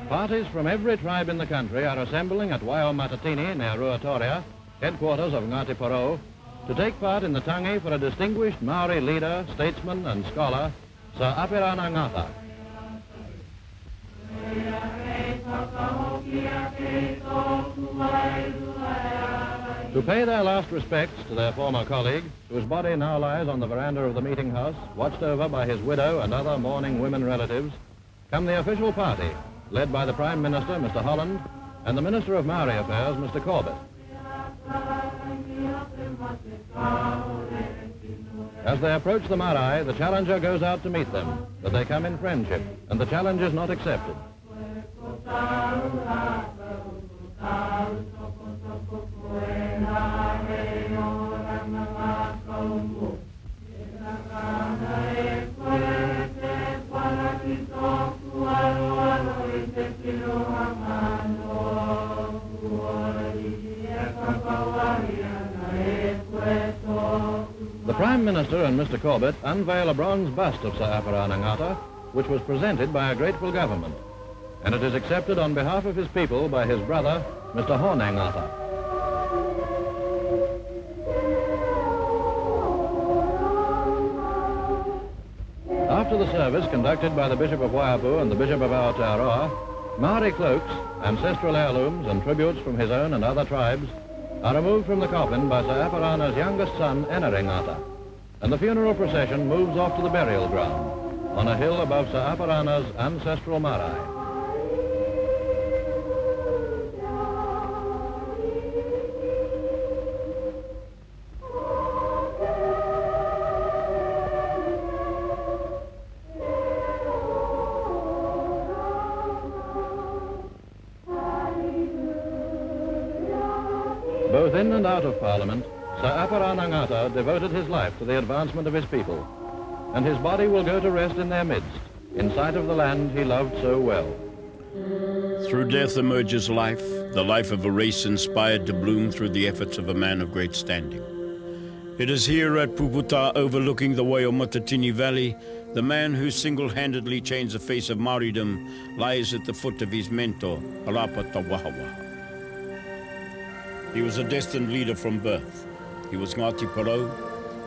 Parties from every tribe in the country are assembling at Waimatatini near Ruatoria, headquarters of Ngati Porou, to take part in the tangi for a distinguished Maori leader, statesman and scholar, Sir Apirana Ngata. To pay their last respects to their former colleague, whose body now lies on the veranda of the meeting house, watched over by his widow and other mourning women relatives, come the official party, led by the Prime Minister, Mr. Holland, and the Minister of Maori Affairs, Mr. Corbett. As they approach the marae, the challenger goes out to meet them, but they come in friendship, and the challenge is not accepted. The Prime Minister and Mr. Corbett unveil a bronze bust of Sir Apirana Ngata, which was presented by a grateful government, and it is accepted on behalf of his people by his brother, Mr. Hone Ngata. After the service conducted by the Bishop of Waiapu and the Bishop of Aotearoa, Maori cloaks, ancestral heirlooms and tributes from his own and other tribes are removed from the coffin by Sir Apirana's youngest son, Enere Ngata, and the funeral procession moves off to the burial ground on a hill above Sir Apirana's ancestral marae. Both in and out of Parliament, Sir Apirana Ngata devoted his life to the advancement of his people, and his body will go to rest in their midst, in sight of the land he loved so well. Through death emerges life, the life of a race inspired to bloom through the efforts of a man of great standing. It is here at Puputa, overlooking the Waimatatini Valley, the man who single-handedly changed the face of Maoridom lies at the foot of his mentor, Alapa Tawahawa. He was a destined leader from birth. He was Ngati Porou.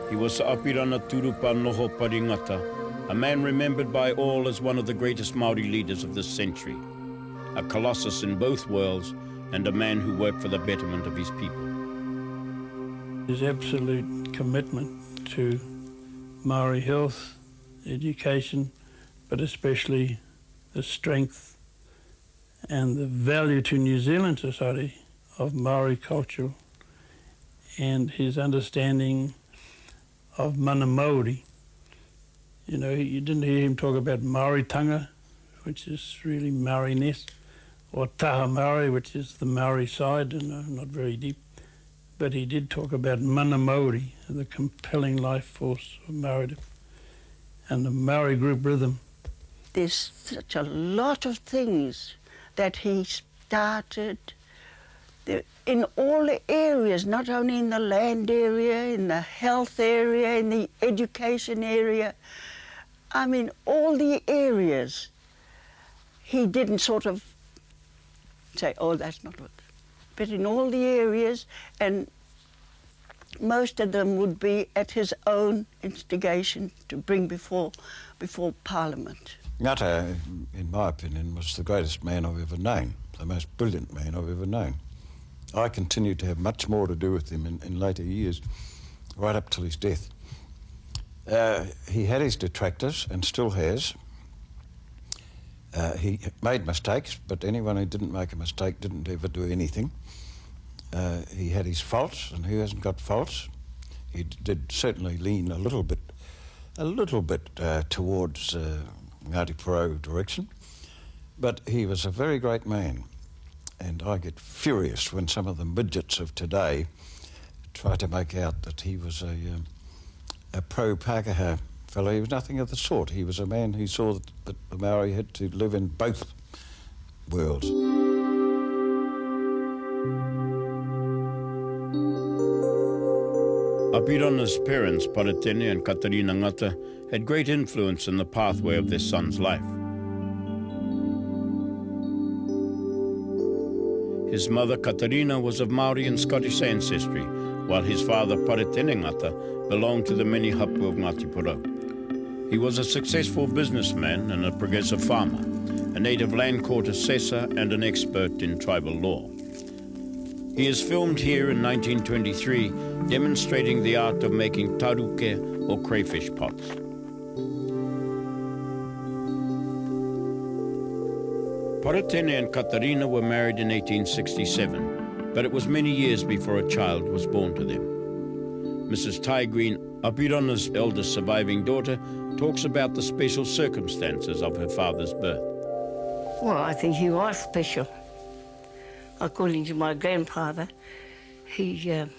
He was Apirana Turupa Noho Paringata, a man remembered by all as one of the greatest Maori leaders of this century, a colossus in both worlds, and a man who worked for the betterment of his people. His absolute commitment to Maori health, education, but especially the strength and the value to New Zealand society of Maori culture, and his understanding of mana Māori. You know, you didn't hear him talk about Māoritanga, which is really Maori-ness, or Taha Māori, which is the Maori side, and not very deep. But he did talk about mana Māori, the compelling life force of Māoridom, and the Maori group rhythm. There's such a lot of things that he started in all the areas, not only in the land area, in the health area, in the education area. I mean, all the areas. He didn't sort of say, oh, that's not what. But in all the areas, and most of them would be at his own instigation to bring before Parliament. Ngata, in my opinion, was the greatest man I've ever known, the most brilliant man I've ever known. I continued to have much more to do with him in later years, right up till his death. He had his detractors, and still has. He made mistakes, but anyone who didn't make a mistake didn't ever do anything. He had his faults, and who hasn't got faults? He did certainly lean a little bit towards Ngati Porou direction. But he was a very great man, and I get furious when some of the midgets of today try to make out that he was a pro-Pākehā fellow. He was nothing of the sort. He was a man who saw that the Maori had to live in both worlds. Apirana's parents, Paratene and Katarina Ngata, had great influence in the pathway of their son's life. His mother, Katarina, was of Maori and Scottish ancestry, while his father, Paratene Ngata, belonged to the many hapu of Ngāti Porou. He was a successful businessman and a progressive farmer, a native land court assessor and an expert in tribal law. He is filmed here in 1923, demonstrating the art of making taruke or crayfish pots. Paratene and Katarina were married in 1867, but it was many years before a child was born to them. Mrs. Ty Green, Apirana's eldest surviving daughter, talks about the special circumstances of her father's birth. Well, I think he was special. According to my grandfather, he and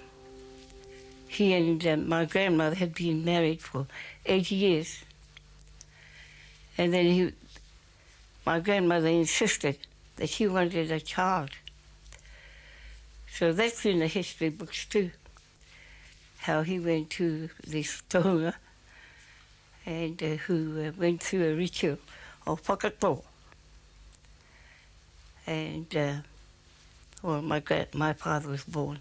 my grandmother had been married for 80 years. And then my grandmother insisted that he wanted a child. So that's in the history books too, how he went to this tohunga and who went through a ritual of whakato. And my father was born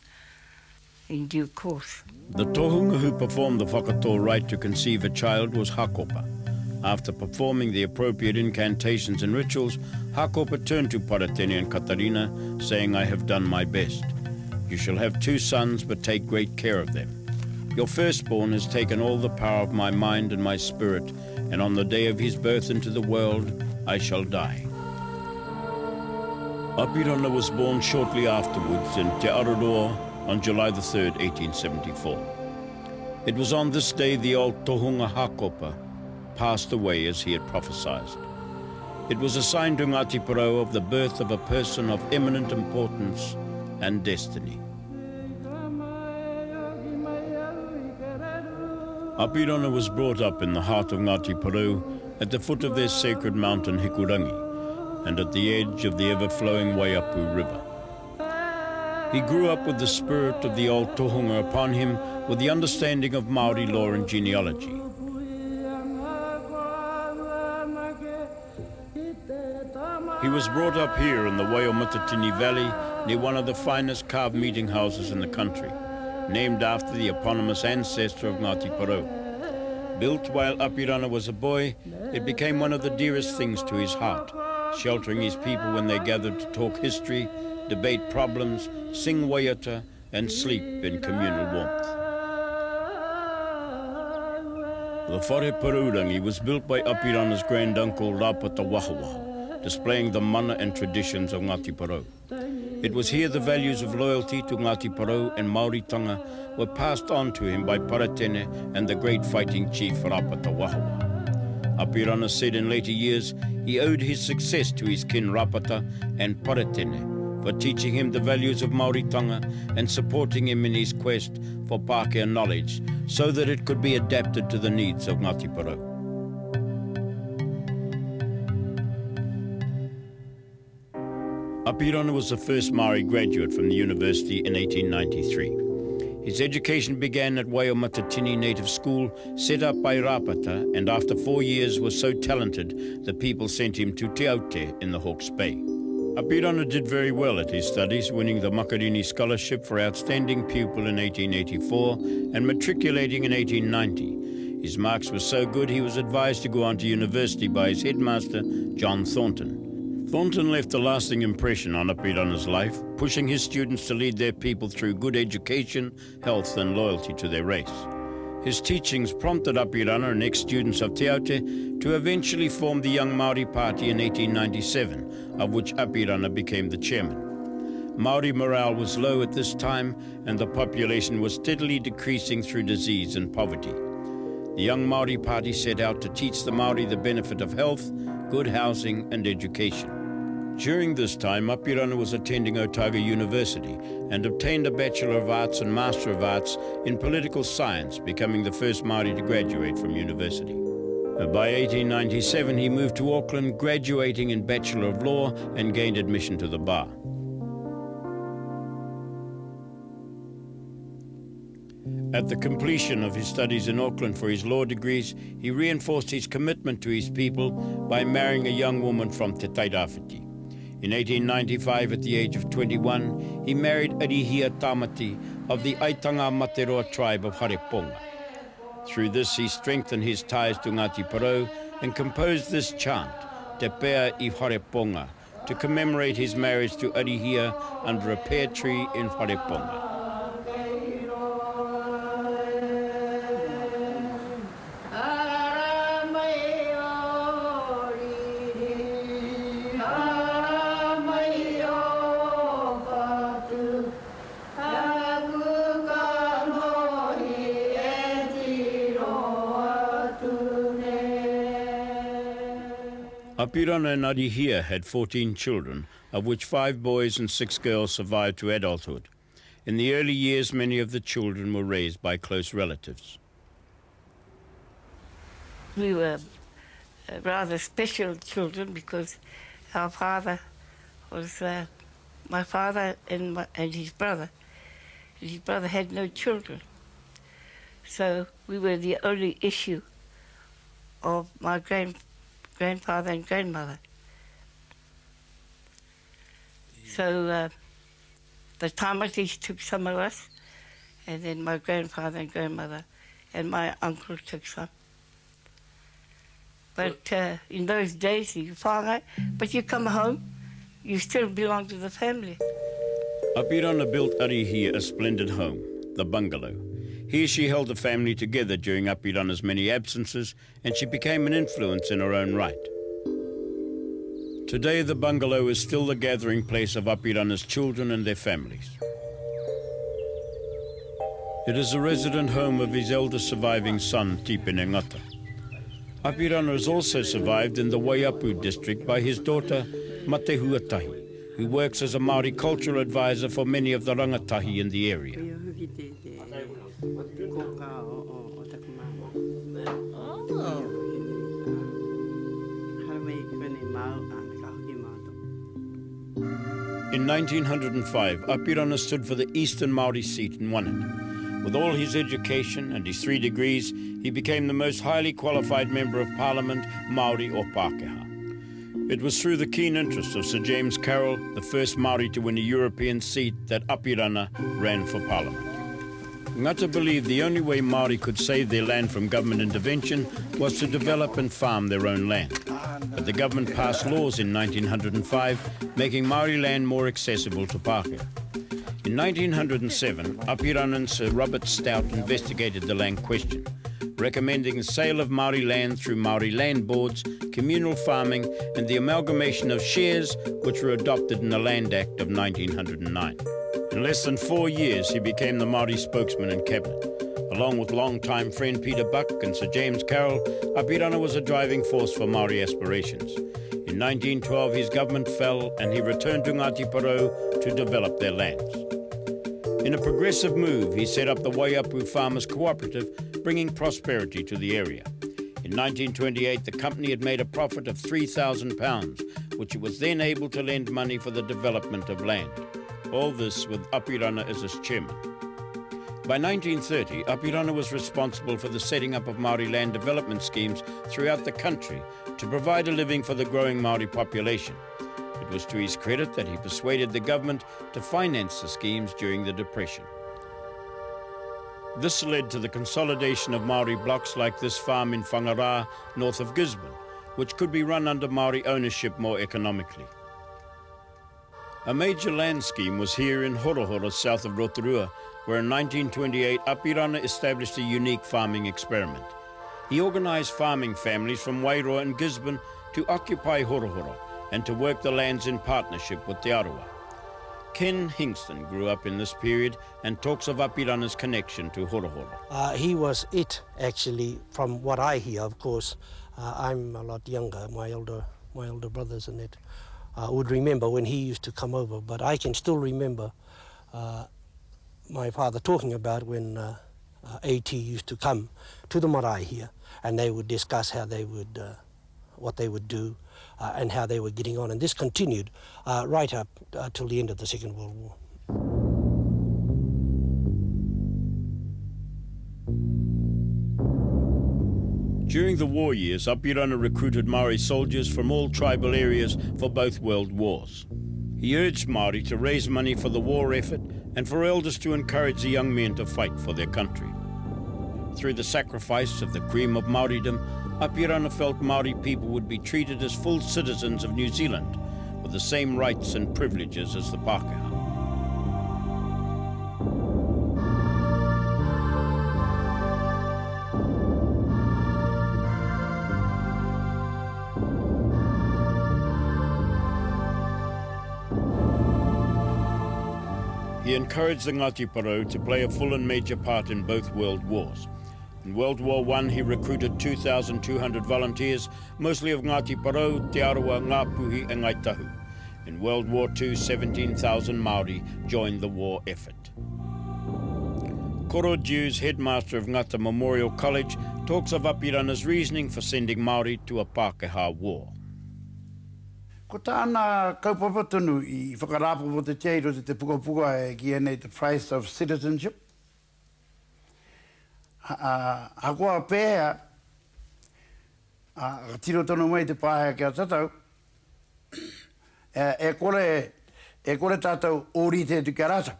in due course. The tohunga who performed the whakato rite to conceive a child was Hakopa. After performing the appropriate incantations and rituals, Hakopa turned to Paratene and Katarina, saying, "I have done my best. You shall have 2 sons, but take great care of them. Your firstborn has taken all the power of my mind and my spirit, and on the day of his birth into the world, I shall die." Apirana was born shortly afterwards in Te Araroa on July the 3rd, 1874. It was on this day the old tohunga Hakopa passed away as he had prophesied. It was a sign to Ngāti Porou of the birth of a person of eminent importance and destiny. Apirana was brought up in the heart of Ngāti Porou at the foot of their sacred mountain Hikurangi, and at the edge of the ever-flowing Waiapu River. He grew up with the spirit of the old tohunga upon him, with the understanding of Maori law and genealogy. He was brought up here in the Waiamatutini Valley, near one of the finest carved meeting houses in the country, named after the eponymous ancestor of Ngāti Porou. Built while Apirana was a boy, it became one of the dearest things to his heart, sheltering his people when they gathered to talk history, debate problems, sing waiata, and sleep in communal warmth. The Whare Pururangi was built by Apirana's granduncle Rapata Wahawaha, displaying the mana and traditions of Ngāti Porou. It was here the values of loyalty to Ngāti Porou and Māoritanga were passed on to him by Paratene and the great fighting chief Rapata Wahawaha. Apirana said in later years he owed his success to his kin Rapata and Paratene for teaching him the values of Māoritanga and supporting him in his quest for Pākehā knowledge so that it could be adapted to the needs of Ngāti Porou. Apirana was the first Māori graduate from the university in 1893. His education began at Waiamatutini Native School, set up by Rapata, and after 4 years was so talented the people sent him to Te Aute in the Hawke's Bay. Apirana did very well at his studies, winning the Makariri Scholarship for Outstanding Pupil in 1884 and matriculating in 1890. His marks were so good he was advised to go on to university by his headmaster, John Thornton. Thornton left a lasting impression on Apirana's life, pushing his students to lead their people through good education, health and loyalty to their race. His teachings prompted Apirana and ex-students of Te Aute to eventually form the Young Māori Party in 1897, of which Apirana became the chairman. Māori morale was low at this time, and the population was steadily decreasing through disease and poverty. The Young Māori Party set out to teach the Māori the benefit of health, good housing and education. During this time, Apirana was attending Otago University and obtained a Bachelor of Arts and Master of Arts in Political Science, becoming the first Māori to graduate from university. By 1897, he moved to Auckland, graduating in Bachelor of Law and gained admission to the bar. At the completion of his studies in Auckland for his law degrees, he reinforced his commitment to his people by marrying a young woman from Te Tairāwhiti. In 1895, at the age of 21, he married Arihia Tamati of the Aitanga Materoa tribe of Hareponga. Through this, he strengthened his ties to Ngāti Porou and composed this chant, Te Pea I Hareponga, to commemorate his marriage to Arihia under a pear tree in Hareponga. Apirana and Arihia had 14 children, of which 5 boys and 6 girls survived to adulthood. In the early years, many of the children were raised by close relatives. We were rather special children because our father was my father and his brother. His brother had no children. So we were the only issue of my grandfather and grandmother. So the Tamatis took some of us, and then my grandfather and grandmother and my uncle took some. But in those days, you whāngai, but you come home, you still belong to the family. Apirana built Arihia a splendid home, the bungalow. Here she held the family together during Apirana's many absences, and she became an influence in her own right. Today, the bungalow is still the gathering place of Apirana's children and their families. It is the resident home of his eldest surviving son, Apirana Ngata. Apirana is also survived in the Waiapu district by his daughter, Matehuatahi, who works as a Māori cultural advisor for many of the rangatahi in the area. In 1905, Apirana stood for the Eastern Māori seat and won it. With all his education and his 3 degrees, he became the most highly qualified member of Parliament, Māori or Pākehā. It was through the keen interest of Sir James Carroll, the first Māori to win a European seat, that Apirana ran for Parliament. Ngata believed the only way Māori could save their land from government intervention was to develop and farm their own land. But the government passed laws in 1905, making Māori land more accessible to Pākehā. In 1907, Apirana and Sir Robert Stout investigated the land question, recommending the sale of Māori land through Māori land boards, communal farming, and the amalgamation of shares, which were adopted in the Land Act of 1909. In less than 4 years, he became the Māori spokesman in Cabinet. Along with longtime friend Peter Buck and Sir James Carroll, Apirana was a driving force for Māori aspirations. In 1912, his government fell and he returned to Ngāti Porou to develop their lands. In a progressive move, he set up the Waiapu Farmers Cooperative, bringing prosperity to the area. In 1928, the company had made a profit of £3,000, which it was then able to lend money for the development of land. All this with Apirana as its chairman. By 1930, Apirana was responsible for the setting up of Māori land development schemes throughout the country to provide a living for the growing Māori population. It was to his credit that he persuaded the government to finance the schemes during the Depression. This led to the consolidation of Māori blocks like this farm in Whangarā, north of Gisborne, which could be run under Māori ownership more economically. A major land scheme was here in Horohoro, south of Rotorua, where in 1928 Apirana established a unique farming experiment. He organised farming families from Wairoa and Gisborne to occupy Horohoro and to work the lands in partnership with Te Arawa. Ken Hingston grew up in this period and talks of Apirana's connection to Horohoro. He was it, actually, from what I hear, of course. I'm a lot younger, my older brothers and that. would remember when he used to come over. But I can still remember my father talking about when AT used to come to the marae here, and they would discuss how they would, what they would do, and how they were getting on. And this continued right up till the end of the Second World War. During the war years, Apirana recruited Maori soldiers from all tribal areas for both world wars. He urged Maori to raise money for the war effort and for elders to encourage the young men to fight for their country. Through the sacrifice of the cream of Maoridom, Apirana felt Maori people would be treated as full citizens of New Zealand with the same rights and privileges as the Pākehā. He encouraged the Ngāti Porou to play a full and major part in both world wars. In World War I, he recruited 2,200 volunteers, mostly of Ngāti Porou, Te Arawa, Ngāpuhi and Ngaitahu. In World War II, 17,000 Māori joined the war effort. Koro Jews, headmaster of Ngata Memorial College, talks of Apirana's reasoning for sending Māori to a Pākehā war. Ko tāna kaupapa tunu I whakarapo te teiro te puka ki nei the price of citizenship. Hakoa pēhea, tiro tonu mai te pāhea kia tatau, e kore tātou ori te tu kia rasa.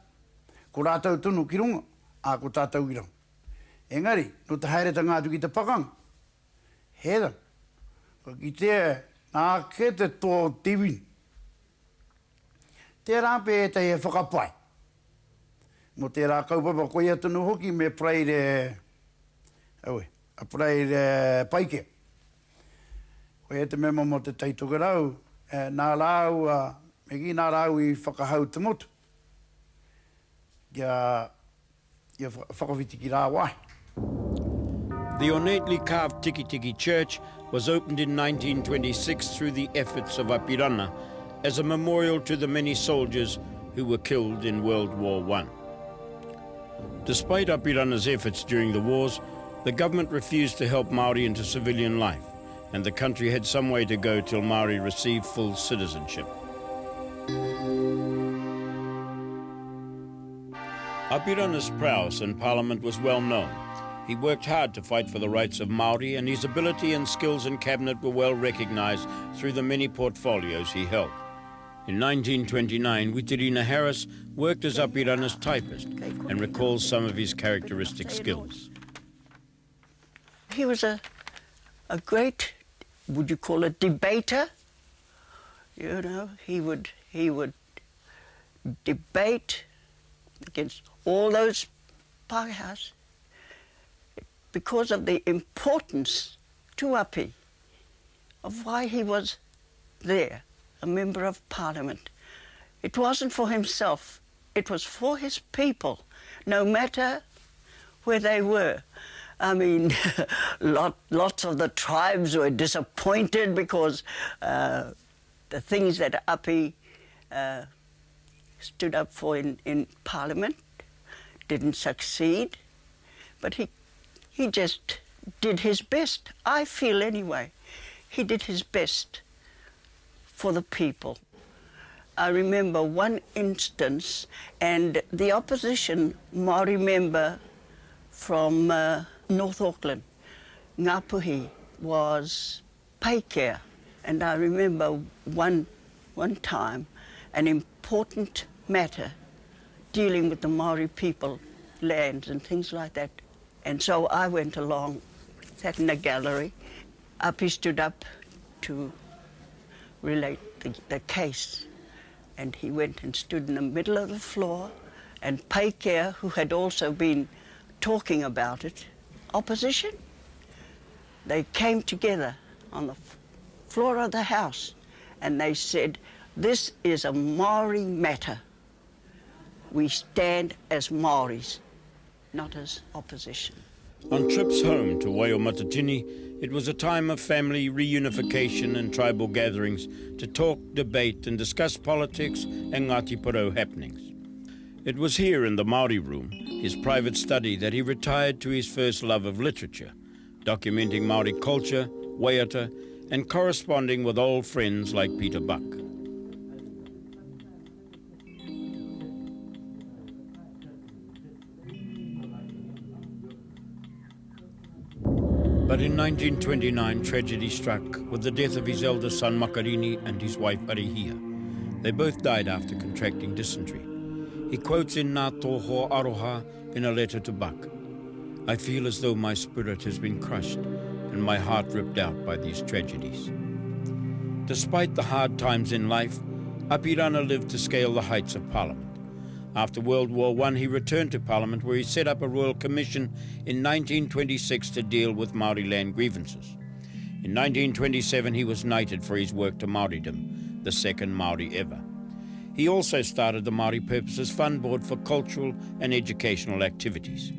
Ko rātou tunu ki runga, ko tātou ki runga. Engari, no te haere ta ngātu ki te pakanga. Heda, ko ki te nā ke te tō tiwini. Tērā pē te he whakapai. Mo tērā kaupapa koe atunu hoki me praire, a praire paike. Koe te mema mo te teitoka rau, nā rau, me ki nā rau I whakahau te motu. Ia whakawhiti ki rā wai. The ornately carved Tiki Tiki Church was opened in 1926 through the efforts of Apirana as a memorial to the many soldiers who were killed in World War I. Despite Apirana's efforts during the wars, the government refused to help Māori into civilian life, and the country had some way to go till Māori received full citizenship. Apirana's prowess in Parliament was well known. He worked hard to fight for the rights of Māori, and his ability and skills in cabinet were well recognised through the many portfolios he held. In 1929, Witirina Harris worked as Apirana's typist and recalls some of his characteristic skills. He was a great, would you call it, debater? You know, he would debate against all those Pākehās because of the importance to Api of why he was there, a member of Parliament. It wasn't for himself, it was for his people, no matter where they were. I mean, lots of the tribes were disappointed because the things that Api stood up for in Parliament didn't succeed, but he just did his best. I feel anyway, he did his best for the people. I remember one instance, and the opposition Māori member from North Auckland, Ngāpuhi, was Paikea. And I remember one time, an important matter dealing with the Māori people, lands and things like that. And so I went along, sat in the gallery. Api stood up to relate the case. And he went and stood in the middle of the floor, and Paikea, who had also been talking about it, opposition, they came together on the floor of the house, and they said, "This is a Māori matter. We stand as Māoris, not as opposition." On trips home to Waiomatatini, It was a time of family reunification and tribal gatherings to talk, debate and discuss politics and Ngāti Porou happenings. It was here in the Māori room, his private study, that he retired to his first love of literature, documenting Māori culture, waiata, and corresponding with old friends like Peter Buck. But in 1929, tragedy struck with the death of his eldest son Makarini and his wife Arihia. They both died after contracting dysentery. He quotes in Ngā Tōho Aroha in a letter to Buck, "I feel as though my spirit has been crushed and my heart ripped out by these tragedies." Despite the hard times in life, Apirana lived to scale the heights of Parliament. After World War I, he returned to Parliament, where he set up a Royal Commission in 1926 to deal with Māori land grievances. In 1927, he was knighted for his work to Māoridom, the second Māori ever. He also started the Māori Purposes Fund Board for cultural and educational activities.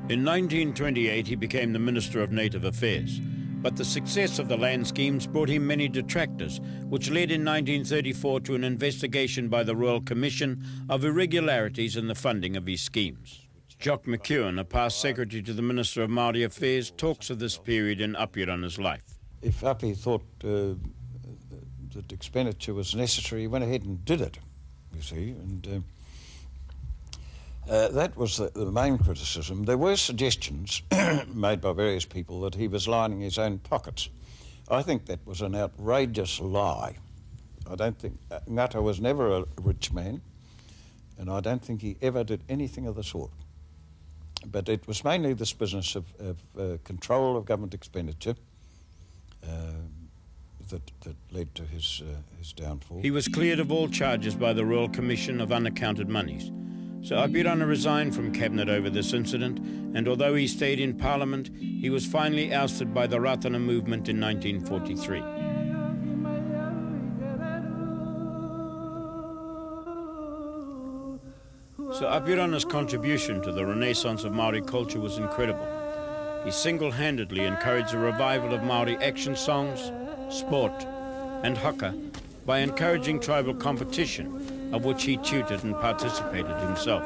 In 1928, he became the Minister of Native Affairs, but the success of the land schemes brought him many detractors, which led in 1934 to an investigation by the Royal Commission of irregularities in the funding of his schemes. Jock McEwen, a past secretary to the Minister of Māori Affairs, talks of this period in Apirana's life. If Api thought that expenditure was necessary, he went ahead and did it, you see, and that was the main criticism. There were suggestions made by various people that he was lining his own pockets. I think that was an outrageous lie. I don't think Ngata was never a rich man, and I don't think he ever did anything of the sort. But it was mainly this business of control of government expenditure that led to his downfall. He was cleared of all charges by the Royal Commission of unaccounted monies. So Apirana resigned from Cabinet over this incident, and although he stayed in Parliament, he was finally ousted by the Ratana movement in 1943. So Apirana's contribution to the renaissance of Māori culture was incredible. He single-handedly encouraged a revival of Māori action songs, sport, and haka by encouraging tribal competition, of which he tutored and participated himself.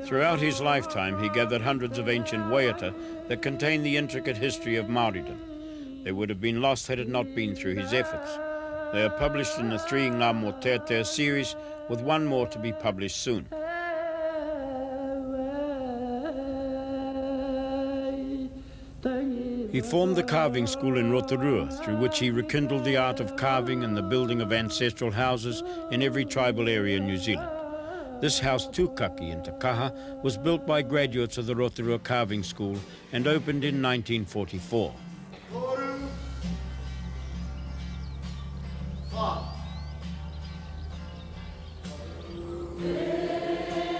Throughout his lifetime, he gathered hundreds of ancient waiata that contain the intricate history of Māoridom. They would have been lost had it not been through his efforts. They are published in the 3 Ngā Moteatea series, with one more to be published soon. He formed the carving school in Rotorua, through which he rekindled the art of carving and the building of ancestral houses in every tribal area in New Zealand. This house, Tūkaki in Takaha, was built by graduates of the Rotorua Carving School and opened in 1944.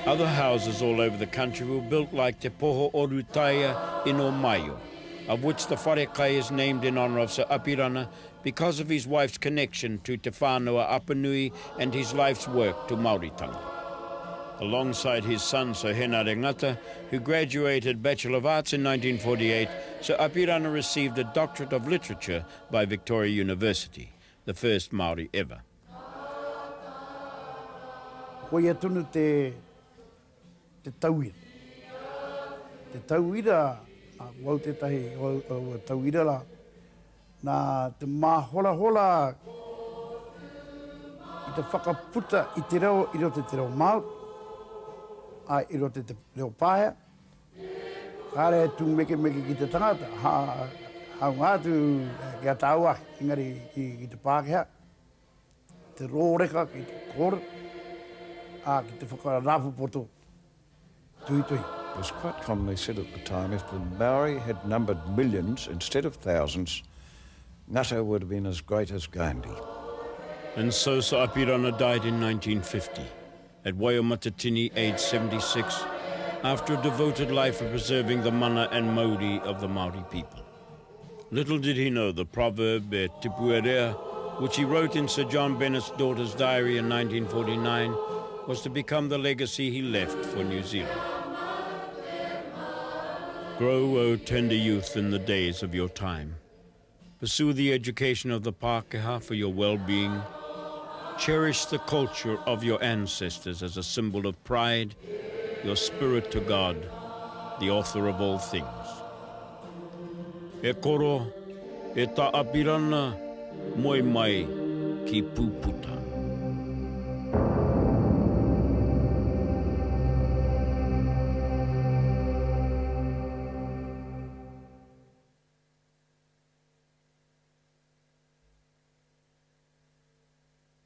Other houses all over the country were built like Te Poho Orutaia in Omaio, of which the wharekai is named in honour of Sir Apirana because of his wife's connection to Te Whānau Apanui and his life's work to Māoritanga. Alongside his son Sir Apirana Ngata, who graduated Bachelor of Arts in 1948, Sir Apirana received a Doctorate of Literature by Victoria University, the first Māori ever. Koe atunu te tauira. Te tauira, wau te tahi o tauira la, nā te māhola i te whakaputa i te reo, i rote te reo Māori, i rote te reo Pāhea. Kāre tū meke ki te tangata, hau ngātu kia tāua, ingari ki te Pākehā, te rōreka ki te kōra, ki te whakarāpu poto tui. It was quite commonly said at the time, if the Maori had numbered millions instead of thousands, Ngata would have been as great as Gandhi. And so Sir Apirana died in 1950, at Waiomatatini, aged 76, after a devoted life of preserving the mana and mauri of the Māori people. Little did he know the proverb e tipuerea, which he wrote in Sir John Bennett's daughter's diary in 1949, was to become the legacy he left for New Zealand. Grow, O tender youth, in the days of your time. Pursue the education of the Pākehā for your well-being. Cherish the culture of your ancestors as a symbol of pride, your spirit to God, the author of all things. E koro, e ta apirana, moi mai ki puputa.